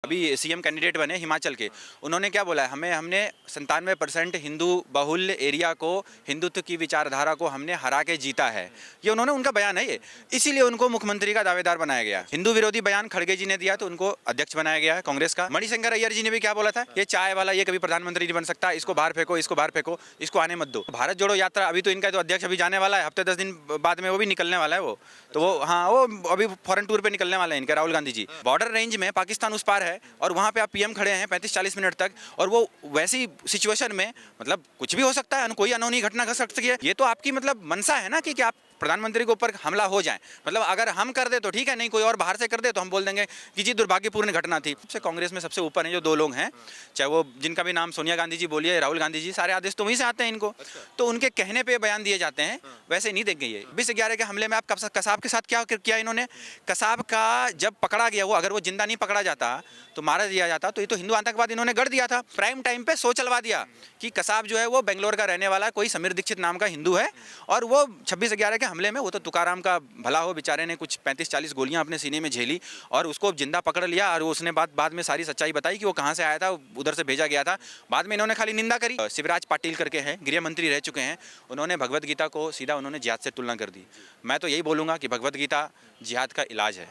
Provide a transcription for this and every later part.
अभी CM candidate बने हिमाचल के, उन्होंने क्या बोला है, हमने 97% हिंदू बहुल्य एरिया को, हिंदुत्व की विचारधारा को हमने हरा के जीता है। ये उनका बयान है ये, इसीलिए उनको मुख्यमंत्री का दावेदार बनाया गया। हिंदू विरोधी बयान खड़गे जी ने दिया तो उनको अध्यक्ष बनाया गया है कांग्रेस का। मणिशंकर अय्यर जी ने भी क्या बोला था, ये चाय वाला ये कभी प्रधानमंत्री नहीं बन सकता, इसको बाहर फेंको, इसको बाहर फेंको, इसको आने मत दो। भारत जोड़ो यात्रा अभी तो इनका तो अध्यक्ष अभी जाने वाला है, हफ्ते 10 दिन बाद में वो भी निकलने वाला है। वो तो वो अभी फॉरेन टूर पे निकलने वाले हैं इनके, राहुल गांधी जी। बॉर्डर रेंज में पाकिस्तान उस पार है और वहां पे आप पीएम खड़े हैं 35-40 मिनट तक, और वो वैसी सिचुएशन में मतलब कुछ भी हो सकता है, कोई अनहोनी घटना घट सकती है। ये तो आपकी मतलब मनसा है ना कि आप प्रधानमंत्री के ऊपर हमला हो जाए। मतलब अगर हम कर दे तो ठीक है, नहीं कोई और बाहर से कर दे तो हम बोल देंगे कि जी दुर्भाग्यपूर्ण घटना थी। सबसे कांग्रेस में सबसे ऊपर है जो दो लोग हैं, चाहे वो जिनका भी नाम सोनिया गांधी जी बोलिए, राहुल गांधी जी, सारे आदेश तो वहीं से आते हैं इनको। तो उनके कहने पे बयान दिए जाते हैं, वैसे नहीं देंगे। ये 2011 के हमले में आप कसाब के साथ क्या किया इन्होंने, कसाब का जब पकड़ा गया, वो अगर वो जिंदा नहीं पकड़ा जाता तो मारा दिया जाता, तो ये तो हिंदू आतंकवाद इन्होंने गढ़ दिया था। प्राइम टाइम पे शो चलवा दिया कि कसाब जो है वो बेंगलोर का रहने वाला कोई समीर दीक्षित नाम का हिंदू है, और वो 26/11 के हमले में वो तो तुकाराम का भला हो, बेचारे ने कुछ 35-40 गोलियां अपने सीने में झेली और उसको जिंदा पकड़ लिया, और उसने बाद में सारी सच्चाई बताई कि वो कहां से आया था, उधर से भेजा गया था। बाद में इन्होंने खाली निंदा करी। शिवराज पाटिल करके हैं, गृह मंत्री रह चुके हैं, उन्होंने भगवत गीता को सीधा उन्होंने जिहाद से तुलना कर दी। मैं तो यही बोलूंगा कि भगवत गीता जिहाद का इलाज है,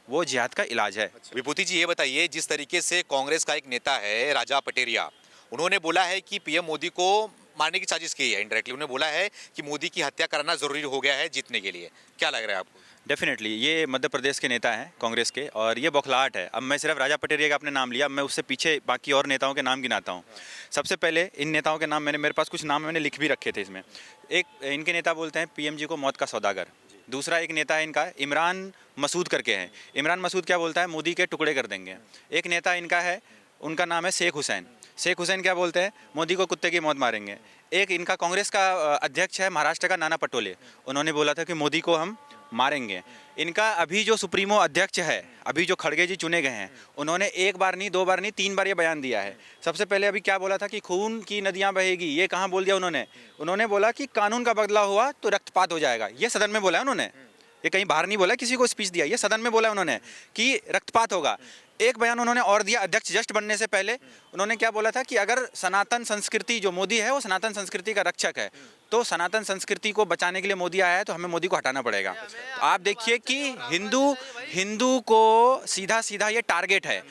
वो जिहाद का इलाज है। विभूति जी, ये बताइए, जिस तरीके से कांग्रेस का एक नेता है राजा पटेरिया, उन्होंने बोला है कि पीएम मोदी को मारने की साजिश की है, इनडायरेक्टली उन्होंने बोला है कि मोदी की हत्या कराना जरूरी हो गया है जीतने के लिए। क्या लग रहा है आपको? डेफिनेटली ये मध्य प्रदेश के नेता हैं कांग्रेस के, और ये बौखलाहट है। अब मैं सिर्फ राजा पटेरिया का अपने नाम लिया, मैं उससे पीछे बाकी और नेताओं के नाम गिनाता हूँ। सबसे पहले इन नेताओं के नाम मेरे पास कुछ नाम मैंने लिख भी रखे थे इसमें। एक इनके नेता बोलते हैं पीएम जी को मौत का सौदागर। दूसरा एक नेता है इनका इमरान मसूद करके हैं, इमरान मसूद क्या बोलता है, मोदी के टुकड़े कर देंगे। एक नेता इनका है, उनका नाम है शेख हुसैन। शेख हुसैन क्या बोलते हैं, मोदी को कुत्ते की मौत मारेंगे। एक इनका कांग्रेस का अध्यक्ष है महाराष्ट्र का, नाना पटोले, उन्होंने बोला था कि मोदी को हम मारेंगे। इनका अभी जो सुप्रीमो अध्यक्ष है, अभी जो खड़गे जी चुने गए हैं, उन्होंने एक बार नहीं, दो बार नहीं, 3 बार ये बयान दिया है। सबसे पहले अभी क्या बोला था कि खून की नदियां बहेगी, ये कहाँ बोल दिया उन्होंने बोला कि कानून का बदलाव हुआ तो रक्तपात हो जाएगा। ये सदन में बोला है उन्होंने, ये कहीं बाहर नहीं बोला, किसी को स्पीच दिया, ये सदन में बोला उन्होंने कि रक्तपात होगा। एक बयान उन्होंने और दिया अध्यक्ष जस्ट बनने से पहले, उन्होंने क्या बोला था कि अगर सनातन संस्कृति, जो मोदी है वो सनातन संस्कृति का रक्षक है, तो सनातन संस्कृति को बचाने के लिए मोदी आया है तो हमें मोदी को हटाना पड़ेगा। तो आप देखिए कि हिंदू को सीधा सीधा ये टारगेट है।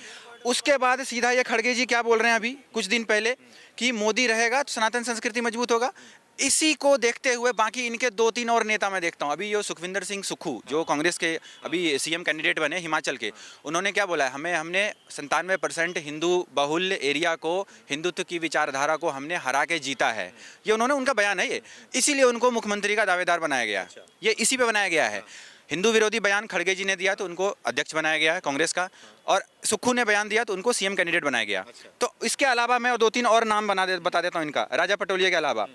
उसके बाद सीधा ये खड़गे जी क्या बोल रहे हैं अभी कुछ दिन पहले कि मोदी रहेगा तो सनातन संस्कृति मजबूत होगा। इसी को देखते हुए बाकी इनके 2-3 और नेता मैं देखता हूँ। अभी ये सुखविंदर सिंह सुक्खू जो कांग्रेस के अभी सीएम कैंडिडेट बने हिमाचल के, उन्होंने क्या बोला है, हमने 97% हिंदू बहुल्य एरिया को, हिंदुत्व की विचारधारा को हमने हरा के जीता है। ये उनका बयान है ये, इसीलिए उनको मुख्यमंत्री का दावेदार बनाया गया। ये इसी पे बनाया गया है। हिंदू विरोधी बयान खड़गे जी ने दिया तो उनको अध्यक्ष बनाया गया है कांग्रेस का, और सुक्खू ने बयान दिया तो उनको सीएम कैंडिडेट बनाया गया। तो इसके अलावा मैं 2-3 और नाम बता देता हूँ इनका। राजा पटोलिया के अलावा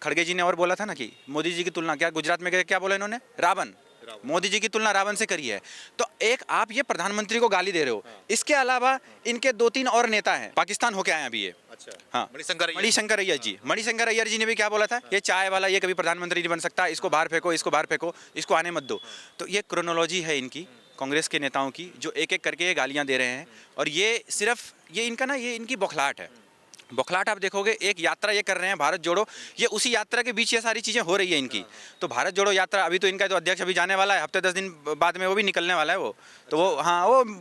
खड़गे जी ने और बोला था ना कि मोदी जी की तुलना, क्या गुजरात में क्या बोला इन्होंने, रावण, मोदी जी की तुलना रावण से करी है। तो एक आप ये प्रधानमंत्री को गाली दे रहे हो। इसके अलावा इनके 2-3 और नेता हैं, पाकिस्तान होके आए अभी ये। अच्छा, हाँ, मणिशंकर अय्यर जी ने भी क्या बोला था, ये चाय वाला ये कभी प्रधानमंत्री नहीं बन सकता, इसको बाहर फेंको, इसको बाहर फेंको, इसको आने मत दो। तो ये क्रोनोलॉजी है इनकी कांग्रेस के नेताओं की, जो एक एक करके ये गालियां दे रहे हैं। और ये सिर्फ ये इनका ना, ये इनकी बौखलाहट है। बौखलाहट आप देखोगे, एक यात्रा ये कर रहे हैं भारत जोड़ो, ये उसी यात्रा के बीच ये सारी चीज़ें हो रही है इनकी। तो भारत जोड़ो यात्रा अभी तो इनका तो अध्यक्ष अभी जाने वाला है, हफ्ते 10 दिन बाद में वो भी निकलने वाला है वो। तो वो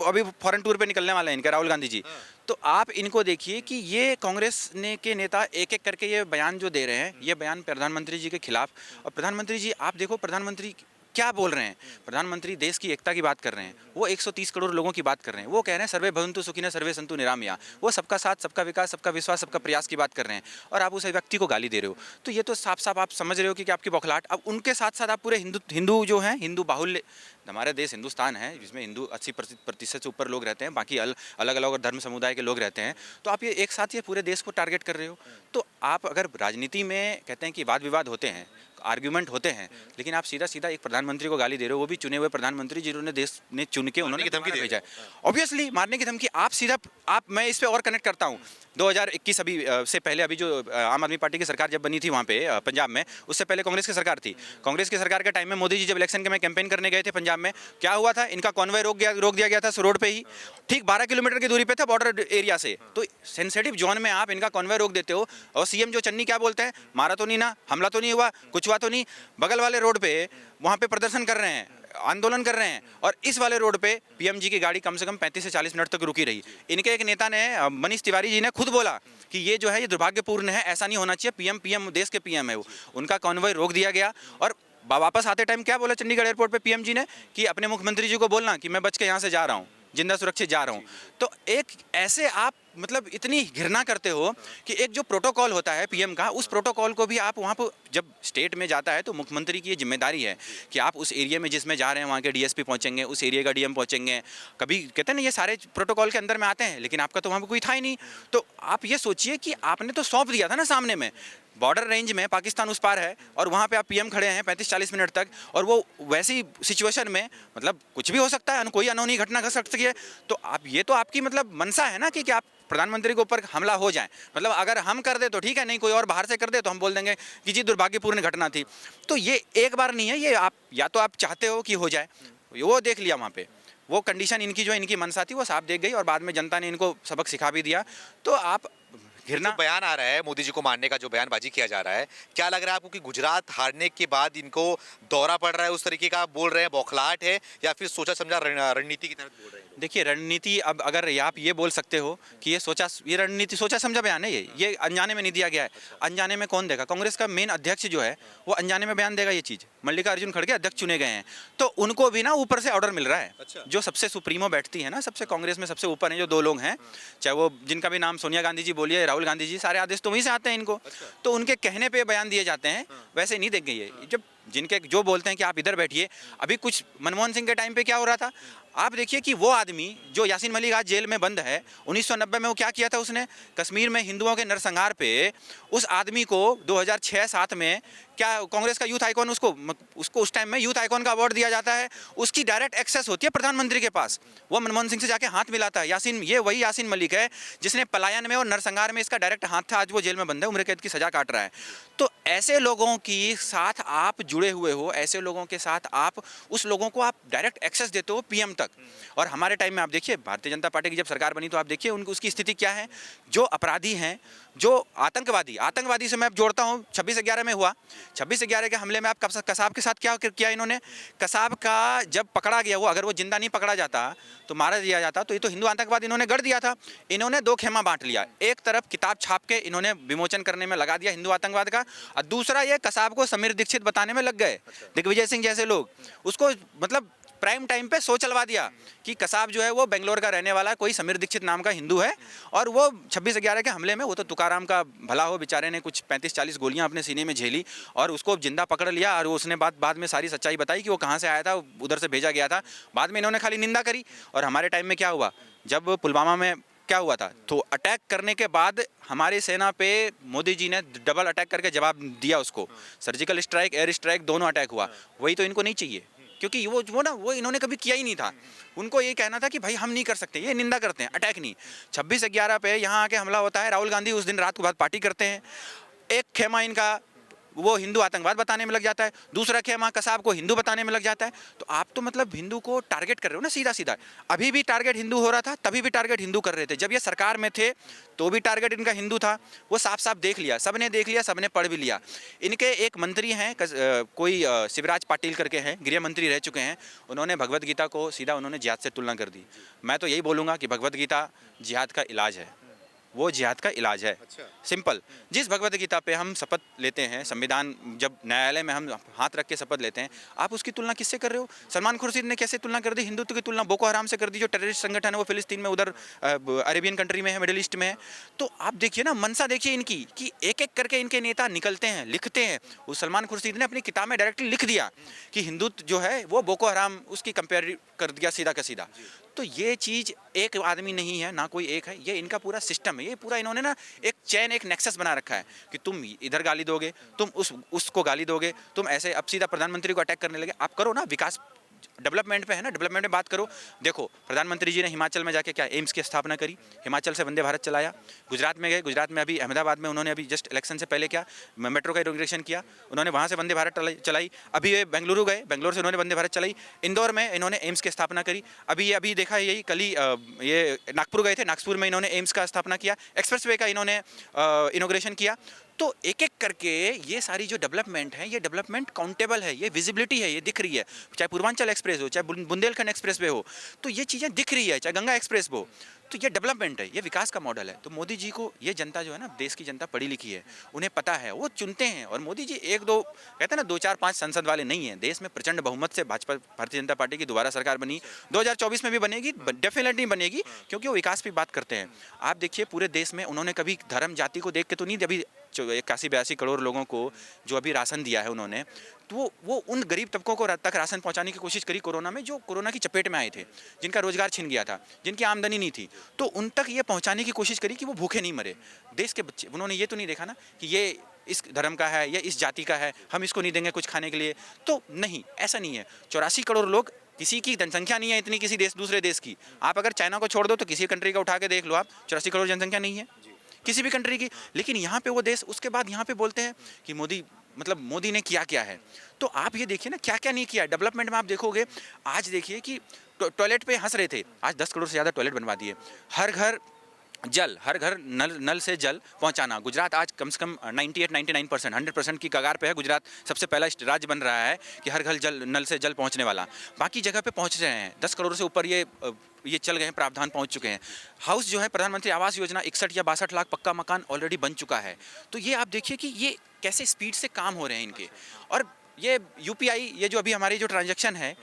अभी फॉरेन टूर पे निकलने वाले हैं इनके, राहुल गांधी जी। तो आप इनको देखिए कि ये कांग्रेस ने के नेता एक एक करके ये बयान जो दे रहे हैं, ये बयान प्रधानमंत्री जी के खिलाफ। और प्रधानमंत्री जी आप देखो, प्रधानमंत्री क्या बोल रहे हैं, प्रधानमंत्री देश की एकता की बात कर रहे हैं, वो 130 करोड़ लोगों की बात कर रहे हैं, वो कह रहे हैं सर्वे भवन्तु सुखिनः सर्वे सन्तु निरामया, वो सबका साथ, सबका विकास, सबका विश्वास, सबका प्रयास की बात कर रहे हैं, और आप उस व्यक्ति को गाली दे रहे हो। तो ये तो साफ साफ आप समझ रहे हो कि आपकी बौखलाहट। अब उनके साथ साथ आप पूरे हिंदू जो हैं, हिंदू बाहुल्य, हमारा देश हिंदुस्तान है जिसमें हिंदू 80% से ऊपर लोग रहते हैं, बाकी अलग अलग धर्म समुदाय के लोग रहते हैं। तो आप ये एक साथ ये पूरे देश को टारगेट कर रहे हो। तो आप अगर राजनीति में कहते हैं कि वाद विवाद होते हैं, आर्ग्यूमेंट होते हैं, लेकिन आप सीधा सीधा एक प्रधानमंत्री को गाली दे रहे हो, वो भी चुने हुए प्रधानमंत्री जिन्होंने देश ने चुन के उन्होंने की धमकी दे भेजा है। ऑब्वियसली मारने की धमकी आप सीधा आप मैं इस पे और कनेक्ट करता हूँ 2021 अभी से पहले अभी जो आम आदमी पार्टी की सरकार जब बनी थी वहाँ पे पंजाब में, उससे पहले कांग्रेस की सरकार थी। कांग्रेस की सरकार के टाइम में मोदी जी जब इलेक्शन के में कैंपेन करने गए थे पंजाब में, क्या हुआ था, इनका कॉन्वॉय रोक दिया गया था रोड पे ही, ठीक 12 किलोमीटर की दूरी पे था बॉर्डर एरिया से। तो सेंसिटिव जोन में आप इनका कॉन्वॉय रोक देते हो, और सीएम जो चन्नी क्या बोलते हैं, मारा तो नहीं ना, हमला तो नहीं हुआ, कुछ हुआ तो नहीं, बगल वाले रोड पे वहाँ पे प्रदर्शन कर रहे हैं, आंदोलन कर रहे हैं, और इस वाले रोड पे पीएमजी की गाड़ी कम से कम 35 से 40 मिनट तक रुकी रही। इनके एक नेता ने मनीष तिवारी जी ने खुद बोला कि ये जो है ये दुर्भाग्यपूर्ण है, ऐसा नहीं होना चाहिए, पीएम देश के पीएम है वो, उनका कॉन्वॉय रोक दिया गया। और वापस आते टाइम क्या बोला चंडीगढ़ एयरपोर्ट पे पीएम जी ने कि अपने मुख्यमंत्री जी को बोलना कि मैं बच के यहाँ से जा रहा हूँ, जिंदा सुरक्षित जा रहा हूँ। तो एक ऐसे आप मतलब इतनी घृणा करते हो कि एक जो प्रोटोकॉल होता है पीएम का, उस प्रोटोकॉल को भी आप वहाँ पर जब स्टेट में जाता है तो मुख्यमंत्री की ये जिम्मेदारी है कि आप उस एरिया में जिसमें जा रहे हैं वहाँ के डीएसपी पहुँचेंगे, उस एरिया का डीएम पहुँचेंगे। कभी कहते हैं ना ये सारे प्रोटोकॉल के अंदर में आते हैं, लेकिन आपका तो वहाँ पर कोई था ही नहीं। तो आप ये सोचिए कि आपने तो सौंप दिया था ना सामने में, बॉर्डर रेंज में पाकिस्तान उस पार है और वहाँ पे आप पीएम खड़े हैं 35-40 मिनट तक, और वो वैसी सिचुएशन में मतलब कुछ भी हो सकता है, कोई अनहोनी घटना घट सकती है। तो आप ये तो आपकी मतलब मनसा है ना कि आप प्रधानमंत्री के ऊपर हमला हो जाए, मतलब अगर हम कर दे तो ठीक है, नहीं कोई और बाहर से कर दे तो हम बोल देंगे कि जी दुर्भाग्यपूर्ण घटना थी। तो ये एक बार नहीं है, ये आप या तो आप चाहते हो कि हो जाए, वो देख लिया वहाँ पे, वो कंडीशन इनकी जो इनकी मनसा थी वो साफ देख गई, और बाद में जनता ने इनको सबक सिखा भी दिया। तो आप जो बयान आ रहा है मोदी जी को मारने का, जो बयानबाजी किया जा रहा है, क्या लग रहा है आपको कि गुजरात हारने के बाद इनको दौरा पड़ रहा है, उस तरीके का आप बोल रहे हैं, बौखलाहट है, या फिर सोचा समझा रणनीति की तरह बोल रहे हैं? देखिए रणनीति, अब अगर आप ये बोल सकते हो कि ये रणनीति सोचा समझा बयान है, ये अनजाने में नहीं दिया गया है। अनजाने में कौन देगा? कांग्रेस का मेन अध्यक्ष जो है वो अनजाने में बयान देगा ये चीज़। मल्लिकार्जुन खड़गे अध्यक्ष चुने गए हैं, तो उनको भी ना ऊपर से ऑर्डर मिल रहा है। जो सबसे सुप्रीमो बैठती है ना, सबसे कांग्रेस में सबसे ऊपर है जो दो लोग हैं, चाहे वो जिनका भी नाम सोनिया गांधी जी बोलिए, राहुल गांधी जी, सारे आदेश तो वहीं से आते हैं इनको। तो उनके कहने पे बयान दिए जाते हैं, वैसे नहीं देख गई है। जब जिनके जो बोलते हैं कि आप इधर बैठिए, अभी कुछ मनमोहन सिंह के टाइम पे क्या हो रहा था, आप देखिए कि वो आदमी जो यासीन मलिक आज जेल में बंद है, 1990 में वो क्या किया था, उसने कश्मीर में हिंदुओं के नरसंहार पे उस आदमी को 2006-7 में क्या कांग्रेस का यूथ आइकॉन, उसको उस टाइम में यूथ आइकॉन का अवार्ड दिया जाता है, उसकी डायरेक्ट एक्सेस होती है प्रधानमंत्री के पास, वो मनमोहन सिंह से जाके हाथ मिलाता है। ये वही यासीन मलिक है जिसने पलायन में और नरसंहार में इसका डायरेक्ट हाथ था, आज वो जेल में बंद है, उम्र कैद की सजा काट रहा है। तो ऐसे लोगों की साथ आप जुड़े हुए हो, ऐसे लोगों के साथ आप उस लोगों को आप डायरेक्ट एक्सेस देते हो पीएम तक। और हमारे टाइम में आप देखिए भारतीय जनता पार्टी की जब सरकार बनी तो आप देखिए उनको उसकी स्थिति क्या है। जो अपराधी हैं, जो आतंकवादी से मैं अब जोड़ता हूँ, 26/11 में हुआ, 26/11 के हमले में आप कसाब के साथ क्या किया इन्होंने, कसाब का जब पकड़ा गया, वो अगर वो जिंदा नहीं पकड़ा जाता तो मारा दिया जाता, तो ये तो हिंदू आतंकवाद इन्होंने गढ़ दिया था। इन्होंने दो खेमा बांट लिया, एक तरफ किताब छाप के इन्होंने विमोचन करने में लगा दिया हिंदू आतंकवाद का, और दूसरा ये कसाब को समीर दीक्षित बताने में लग गए, दिग्विजय सिंह जैसे लोग, उसको मतलब प्राइम टाइम पे शो चलवा दिया कि कसाब जो है वो बेंगलोर का रहने वाला कोई समीर दीक्षित नाम का हिंदू है, और वो 26/11 के हमले में वो तो तुकाराम का भला हो, बेचारे ने कुछ 35-40 गोलियां अपने सीने में झेली और उसको जिंदा पकड़ लिया, और उसने बाद में सारी सच्चाई बताई कि वो कहाँ से आया था, उधर से भेजा गया था। बाद में इन्होंने खाली निंदा करी। और हमारे टाइम में क्या हुआ, जब पुलवामा में क्या हुआ था, तो अटैक करने के बाद हमारी सेना पे मोदी जी ने डबल अटैक करके जवाब दिया उसको, सर्जिकल स्ट्राइक, एयर स्ट्राइक, दोनों अटैक हुआ। वही तो इनको नहीं चाहिए, क्योंकि वो इन्होंने कभी किया ही नहीं था। उनको ये कहना था कि भाई हम नहीं कर सकते, ये निंदा करते हैं, अटैक नहीं। 26/11 पे यहाँ आके हमला होता है, राहुल गांधी उस दिन रात को बाद पार्टी करते हैं, एक खेमा इनका वो हिंदू आतंकवाद बताने में लग जाता है, दूसरा खेमा कसाब को हिंदू बताने में लग जाता है। तो आप तो मतलब हिंदू को टारगेट कर रहे हो ना, सीधा सीधा। अभी भी टारगेट हिंदू हो रहा था, तभी भी टारगेट हिंदू कर रहे थे, जब ये सरकार में थे तो भी टारगेट इनका हिंदू था। वो साफ साफ देख लिया, सबने देख लिया, सबने पढ़ भी लिया। इनके एक मंत्री हैं कोई शिवराज पाटिल करके हैं, गृह मंत्री रह चुके हैं, उन्होंने भगवद गीता को सीधा उन्होंने जिहाद से तुलना कर दी। मैं तो यही बोलूँगा कि भगवद गीता जिहाद का इलाज है, वो जिहाद का इलाज है। सिंपल, जिस भगवद गीता पे हम शपथ लेते हैं, संविधान जब न्यायालय में हम हाथ रख के शपथ लेते हैं, आप उसकी तुलना किससे कर रहे हो? सलमान खुर्शीद ने कैसे तुलना कर दी? हिंदुत्व की तुलना बोको हराम से कर दी, जो टेररिस्ट संगठन है वो फिलिस्तीन में, उधर अरेबियन कंट्री में है, मिडिल ईस्ट में है। तो आप देखिए ना, मनसा देखिए इनकी कि एक एक करके इनके नेता निकलते हैं, लिखते हैं। उस सलमान खुर्शीद ने अपनी किताब में डायरेक्टली लिख दिया कि हिंदुत्व जो है वो बोको हराम, उसकी कंपेयर कर दिया सीधा का सीधा। तो ये चीज़ एक आदमी नहीं है, ना कोई एक है, ये इनका पूरा सिस्टम है। ये पूरा इन्होंने ना एक चैन, एक नेक्सस बना रखा है कि तुम इधर गाली दोगे, तुम उसको गाली दोगे, तुम ऐसे अब सीधा प्रधानमंत्री को अटैक करने लगे। आप करो ना विकास, डेवलपमेंट पे है ना, डेवलपमेंट में बात करो। देखो प्रधानमंत्री जी ने हिमाचल में जाके क्या एम्स की स्थापना करी, हिमाचल से वंदे भारत चलाया। गुजरात में गए, गुजरात में अभी अहमदाबाद में उन्होंने अभी जस्ट इलेक्शन से पहले क्या मेट्रो का इनॉग्रेशन किया, उन्होंने वहाँ से वंदे भारत चलाई। अभी ये बेंगलुरु गए, बेंगलोर से उन्होंने वंदे भारत चलाई। इंदौर में इन्होंने एम्स की स्थापना करी। अभी देखा यही कल ही ये नागपुर गए थे, नागपुर में इन्होंने एम्स का स्थापना किया, एक्सप्रेस वे का इन्होंने इनॉग्रेशन किया। तो एक एक करके ये सारी जो डेवलपमेंट है, ये डेवलपमेंट काउंटेबल है, ये विजिबिलिटी है, ये दिख रही है। चाहे पूर्वांचल एक्सप्रेस हो, चाहे बुंदेलखंड एक्सप्रेस वे हो, तो ये चीज़ें दिख रही है, चाहे गंगा एक्सप्रेस हो, तो ये डेवलपमेंट है, ये विकास का मॉडल है। तो मोदी जी को ये जनता जो है ना, देश की जनता पढ़ी लिखी है, उन्हें पता है, वो चुनते हैं। और मोदी जी एक दो कहते हैं ना 2 4 5 संसद वाले नहीं हैं। देश में प्रचंड बहुमत से भाजपा भारतीय जनता पार्टी की दोबारा सरकार बनी, 2024 में भी बनेगी, डेफिनेटली बनेगी, क्योंकि वो विकास की बात करते हैं। आप देखिए पूरे देश में उन्होंने कभी धर्म जाति को देख के तो नहीं, अभी 81 करोड़ लोगों को जो अभी राशन दिया है उन्होंने, तो वो उन गरीब तबकों को तक राशन पहुंचाने की कोशिश करी कोरोना में, जो कोरोना की चपेट में आए थे, जिनका रोजगार छिन गया था, जिनकी आमदनी नहीं थी, तो उन तक ये पहुंचाने की कोशिश करी कि वो भूखे नहीं मरे देश के बच्चे। उन्होंने ये तो नहीं देखा ना कि ये इस धर्म का है या इस जाति का है, हम इसको नहीं देंगे कुछ खाने के लिए। तो नहीं, ऐसा नहीं है। 84 करोड़ लोग, किसी की जनसंख्या नहीं है इतनी किसी देश दूसरे देश की। आप अगर चाइना को छोड़ दो तो किसी कंट्री का उठा के देख लो आप, 84 करोड़ जनसंख्या नहीं है किसी भी कंट्री की। लेकिन यहाँ पे वो देश, उसके बाद यहाँ पे बोलते हैं कि मोदी, मतलब मोदी ने किया क्या है। तो आप ये देखिए ना क्या क्या नहीं किया डेवलपमेंट में। आप देखोगे आज देखिए कि टॉयलेट पे हंस रहे थे, आज 10 करोड़ से ज़्यादा टॉयलेट बनवा दिए। हर घर जल, हर घर नल से जल पहुंचाना। गुजरात आज कम से कम 98-99% 100% की कगार पे है। गुजरात सबसे पहला राज्य बन रहा है कि हर घर नल से जल पहुंचने वाला। बाकी जगह पे पहुंच रहे हैं, 10 करोड़ से ऊपर ये चल गए हैं, प्रावधान पहुंच चुके हैं। हाउस जो है प्रधानमंत्री आवास योजना 61 या 62 लाख पक्का मकान ऑलरेडी बन चुका है। तो ये आप देखिए कि ये कैसे स्पीड से काम हो रहे हैं इनके। और ये यूपीआई, ये जो अभी हमारी जो ट्रांजैक्शन है,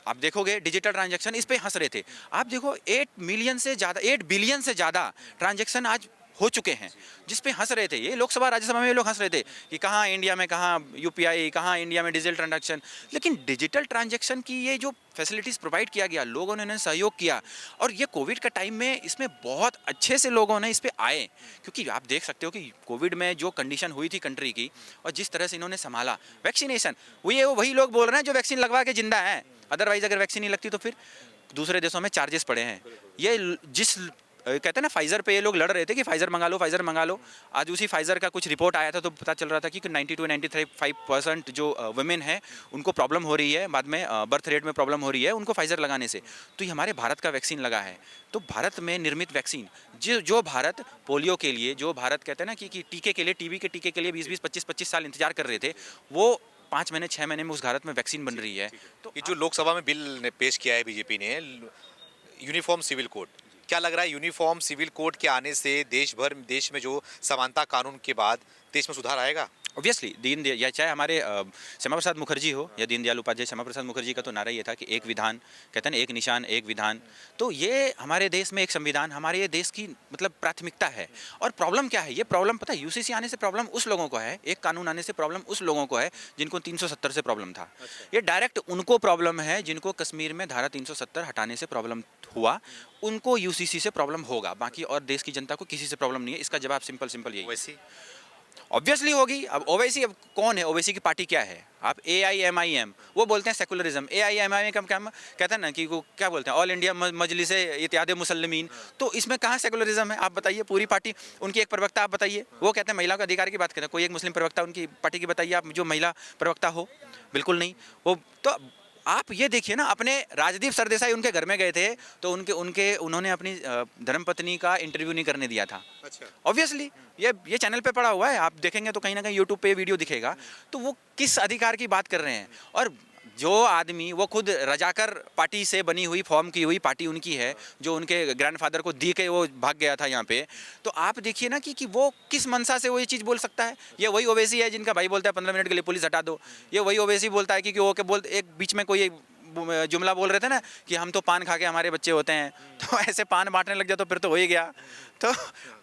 आप देखोगे डिजिटल ट्रांजैक्शन, इस पे हंस रहे थे। आप देखो 8 बिलियन से ज़्यादा ट्रांजैक्शन आज हो चुके हैं, जिस पे हंस रहे थे ये लोकसभा राज्यसभा में। ये लोग हंस रहे थे कि कहाँ इंडिया में, कहाँ यूपीआई, कहाँ इंडिया में डिजिटल ट्रांजैक्शन। लेकिन डिजिटल ट्रांजैक्शन की ये जो फैसिलिटीज़ प्रोवाइड किया गया, लोगों ने इन्हें सहयोग किया। और ये कोविड का टाइम में इसमें बहुत अच्छे से लोगों ने इस पर आए, क्योंकि आप देख सकते हो कि कोविड में जो कंडीशन हुई थी कंट्री की, और जिस तरह से इन्होंने संभाला वैक्सीनेशन, वही लोग बोल रहे हैं जो वैक्सीन लगवा के जिंदा हैं। अदरवाइज अगर वैक्सीन नहीं लगती तो फिर दूसरे देशों में चार्जेस पड़े हैं। ये जिस कहते हैं ना फाइजर पे ये लोग लड़ रहे थे कि फाइजर मंगा लो। आज उसी फाइजर का कुछ रिपोर्ट आया था, तो पता चल रहा था कि 92-95% जो वुमेन है उनको प्रॉब्लम हो रही है, बाद में बर्थ रेट में प्रॉब्लम हो रही है उनको फाइजर लगाने से। तो ये हमारे भारत का वैक्सीन लगा है। तो भारत में निर्मित वैक्सीन, जो भारत पोलियो के लिए, जो भारत कहते हैं ना कि टीके के लिए, टीबी के टीके के लिए 20-20, 25-25 साल इंतजार कर रहे थे, वो 5 महीने 6 महीने में उस भारत में वैक्सीन बन रही है। तो ये जो लोकसभा में बिल ने पेश किया है बीजेपी ने, यूनिफॉर्म सिविल कोड, क्या लग रहा है यूनिफॉर्म सिविल कोड के आने से देश में जो समानता कानून के बाद देश में सुधार आएगा? ऑब्वियसली या चाहे हमारे श्यामा प्रसाद मुखर्जी हो या दीनदयाल उपाध्याय, श्यामा प्रसाद मुखर्जी का तो नारा ये था कि एक विधान, कहते हैं ना एक निशान एक विधान। तो ये हमारे देश में एक संविधान, हमारे ये देश की मतलब प्राथमिकता है। और प्रॉब्लम क्या है, ये प्रॉब्लम पता है, यूसीसी आने से प्रॉब्लम उस लोगों को है, एक कानून आने से प्रॉब्लम उस लोगों को है जिनको 370 से प्रॉब्लम था। ये डायरेक्ट उनको प्रॉब्लम है जिनको कश्मीर में धारा 370 हटाने से प्रॉब्लम हुआ, उनको यूसीसी से प्रॉब्लम होगा। बाकी और देश की जनता को किसी से प्रॉब्लम नहीं है। इसका जवाब सिंपल यही है। ऑब्वियसली होगी। अब ओवैसी, अब कौन है ओवैसी की पार्टी क्या है? आप AIMIM, वो बोलते हैं सेकुलरिज्म। AIMIM का क्या कहते हैं ना कि वो क्या बोलते हैं, ऑल इंडिया मजलिस इत्तेहाद मुसल्लिमीन। तो इसमें कहाँ सेकुलरिज्म है? आप बताइए। पूरी पार्टी, उनकी एक प्रवक्ता आप बताइए, वो कहते हैं महिला का अधिकार की बात करते हैं। कोई एक मुस्लिम प्रवक्ता उनकी पार्टी की बताइए आप, जो महिला प्रवक्ता हो। बिल्कुल नहीं। वो तो आप ये देखिए ना, अपने राजदीप सरदेसाई उनके घर में गए थे, तो उन्होंने अपनी धर्मपत्नी का इंटरव्यू नहीं करने दिया था। अच्छा। ऑब्वियसली ये चैनल पे पड़ा हुआ है, आप देखेंगे तो कहीं ना कहीं यूट्यूब पे वीडियो दिखेगा। तो वो किस अधिकार की बात कर रहे हैं? और जो आदमी, वो खुद रजाकर पार्टी से बनी हुई, फॉर्म की हुई पार्टी उनकी है, जो उनके ग्रैंडफादर को दी के वो भाग गया था यहाँ पे। तो आप देखिए ना कि वो किस मनसा से वो ये चीज़ बोल सकता है। ये वही ओवैसी है जिनका भाई बोलता है 15 मिनट के लिए पुलिस हटा दो। ये वही ओवैसी बोलता है कि वो एक बीच में कोई जुमला बोल रहे थे ना कि हम तो पान खा के हमारे बच्चे होते हैं, तो ऐसे पान बांटने लग जाए तो फिर तो हो ही गया। तो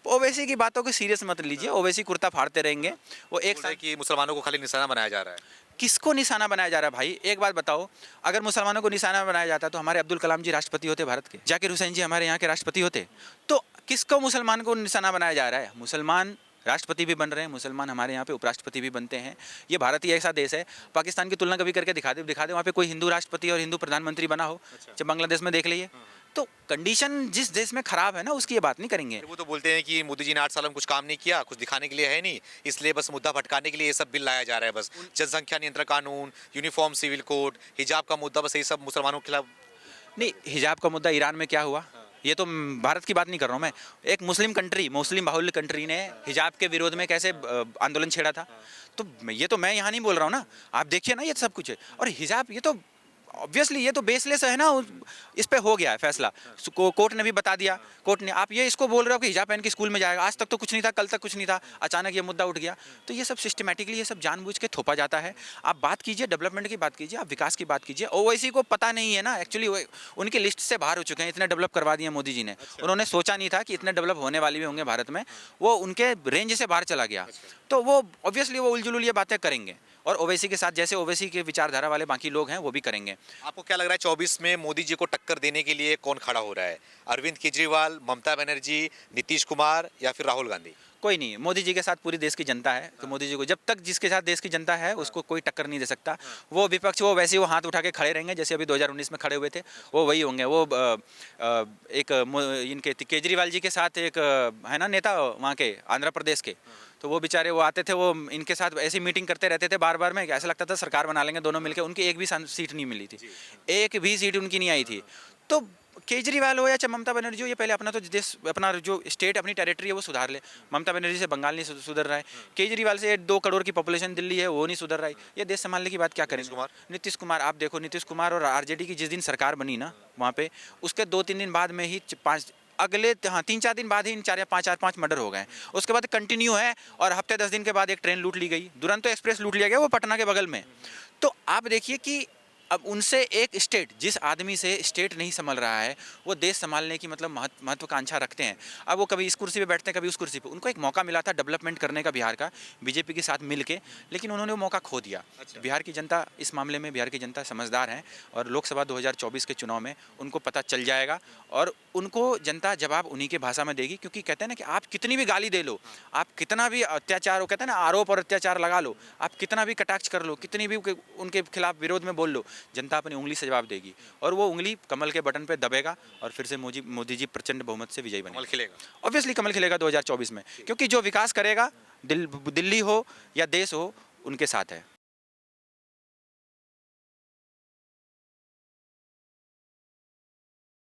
ओवैसी की बातों को सीरियस मत लीजिए। ओवैसी कुर्ता फाड़ते रहेंगे। वो एक साथ कि मुसलमानों को खाली निशाना बनाया जा रहा है। किसको निशाना बनाया जा रहा है भाई? एक बात बताओ, अगर मुसलमानों को निशाना बनाया जाता तो हमारे अब्दुल कलाम जी राष्ट्रपति होते भारत के, जाकिर हुसैन जी हमारे यहाँ के राष्ट्रपति होते। तो किसको मुसलमान को निशाना बनाया जा रहा है? मुसलमान राष्ट्रपति भी बन रहे हैं, मुसलमान हमारे यहाँ पे उपराष्ट्रपति भी बनते हैं। ये भारत ही ऐसा देश है, पाकिस्तान की तुलना कभी करके दिखा दे वहाँ पे कोई हिंदू राष्ट्रपति और हिंदू प्रधानमंत्री बना हो। जब बांग्लादेश में देख लीजिए, तो कंडीशन जिस देश में खराब है ना, उसकी ये बात नहीं करेंगे। वो तो बोलते हैं कि मोदी जी ने 8 साल में कुछ काम नहीं किया, कुछ दिखाने के लिए है नहीं, इसलिए बस मुद्दा भटकाने के लिए ये सब बिल लाया जा रहा है। बस जनसंख्या नियंत्रण कानून, यूनिफॉर्म सिविल कोड, हिजाब का मुद्दा, बस यही सब मुसलमानों के खिलाफ। नहीं, हिजाब का मुद्दा ईरान में क्या हुआ, ये तो भारत की बात नहीं कर रहा हूँ मैं। एक मुस्लिम बाहुल्य कंट्री ने हिजाब के विरोध में कैसे आंदोलन छेड़ा था। तो ये तो मैं यहाँ नहीं बोल रहा हूँ ना, आप देखिए ना, ये सब कुछ है। और हिजाब, ये तो ऑब्वियसली ये तो बेसलेस है ना, इस पे हो गया है फैसला। कोर्ट ने भी बता दिया, कोर्ट ने। आप ये इसको बोल रहे हो कि हिजाब पहन के स्कूल में जाएगा, आज तक तो कुछ नहीं था, कल तक कुछ नहीं था, अचानक ये मुद्दा उठ गया। तो ये सब सिस्टमेटिकली, ये सब जानबूझ के थोपा जाता है। आप बात कीजिए डेवलपमेंट की, बात कीजिए, आप विकास की बात कीजिए। ओवैसी को पता नहीं है ना, एक्चुअली उनकी लिस्ट से बाहर हो चुके हैं, इतने डेवलप करवा दिए मोदी जी ने। उन्होंने सोचा नहीं था कि इतने डेवलप होने वाले भी होंगे भारत में, वो उनके रेंज से बाहर चला गया। तो वो ऑब्वियसली वो उलझुल ये बातें करेंगे, और ओवैसी के साथ जैसे ओवैसी के विचारधारा वाले बाकी लोग हैं वो भी करेंगे। आपको क्या लग रहा है 24 में मोदी जी को टक्कर देने के लिए कौन खड़ा हो रहा है? अरविंद केजरीवाल, ममता बनर्जी, नीतीश कुमार या फिर राहुल गांधी? कोई नहीं, मोदी जी के साथ पूरी देश की जनता है। तो मोदी जी को, जब तक जिसके साथ देश की जनता है, उसको कोई टक्कर नहीं दे सकता। वो विपक्ष, वो वैसे ही वो हाथ उठा के खड़े रहेंगे जैसे अभी 2019 में खड़े हुए थे, वो वही होंगे। वो इनके केजरीवाल जी के साथ एक है ना नेता वहाँ के आंध्र प्रदेश के, तो वो बेचारे वो आते थे, वो इनके साथ ऐसी मीटिंग करते रहते थे बार बार में, ऐसा लगता था सरकार बना लेंगे दोनों मिलकर। उनकी एक भी सीट नहीं मिली थी, एक भी सीट उनकी नहीं आई थी। तो केजरीवाल हो या चाहे ममता बनर्जी हो, ये पहले अपना तो देश, अपना जो स्टेट, अपनी टेरिटरी है वो सुधार ले। ममता बनर्जी से बंगाल नहीं सुधर रहा है, केजरीवाल से 2 करोड़ की पॉपुलेशन दिल्ली है, वो नहीं सुधर रहा है। ये देश संभालने की बात क्या करेंगे? नीतीश कुमार, आप देखो, नीतीश कुमार और आरजेडी की जिस दिन सरकार बनी ना वहाँ पे, उसके 2-3 दिन बाद में ही 3-4 दिन बाद ही इन 4-5 मर्डर हो गए। उसके बाद कंटिन्यू है, और हफ्ते 10 दिन के बाद एक ट्रेन लूट ली गई, दुरंतो एक्सप्रेस लूट लिया गया, वो पटना के बगल में। तो आप देखिए कि अब उनसे एक स्टेट, जिस आदमी से स्टेट नहीं संभल रहा है, वो देश संभालने की मतलब महत्वाकांक्षा रखते हैं। अब वो कभी इस कुर्सी पे बैठते हैं, कभी उस कुर्सी पे। उनको एक मौका मिला था डेवलपमेंट करने का बिहार का, बीजेपी के साथ मिलके, लेकिन उन्होंने वो मौका खो दिया। बिहार की जनता इस मामले में, बिहार की जनता समझदार है, और लोकसभा 2024 के चुनाव में उनको पता चल जाएगा, और उनको जनता जवाब उन्हीं के भाषा में देगी। क्योंकि कहते हैं ना कि आप कितनी भी गाली दे लो, आप कितना भी अत्याचार हो, कहते हैं ना आरोप और अत्याचार लगा लो, आप कितना भी कटाक्ष कर लो, कितनी भी उनके खिलाफ विरोध में बोल लो, जनता अपनी उंगली से जवाब देगी, और वो उंगली कमल के बटन पे दबेगा, और फिर से मोदी जी प्रचंड बहुमत से विजयी बनेंगे। कमल खिलेगा, ऑब्वियसली कमल खिलेगा 2024 में, क्योंकि जो विकास करेगा, दिल्ली हो या देश हो, उनके साथ है।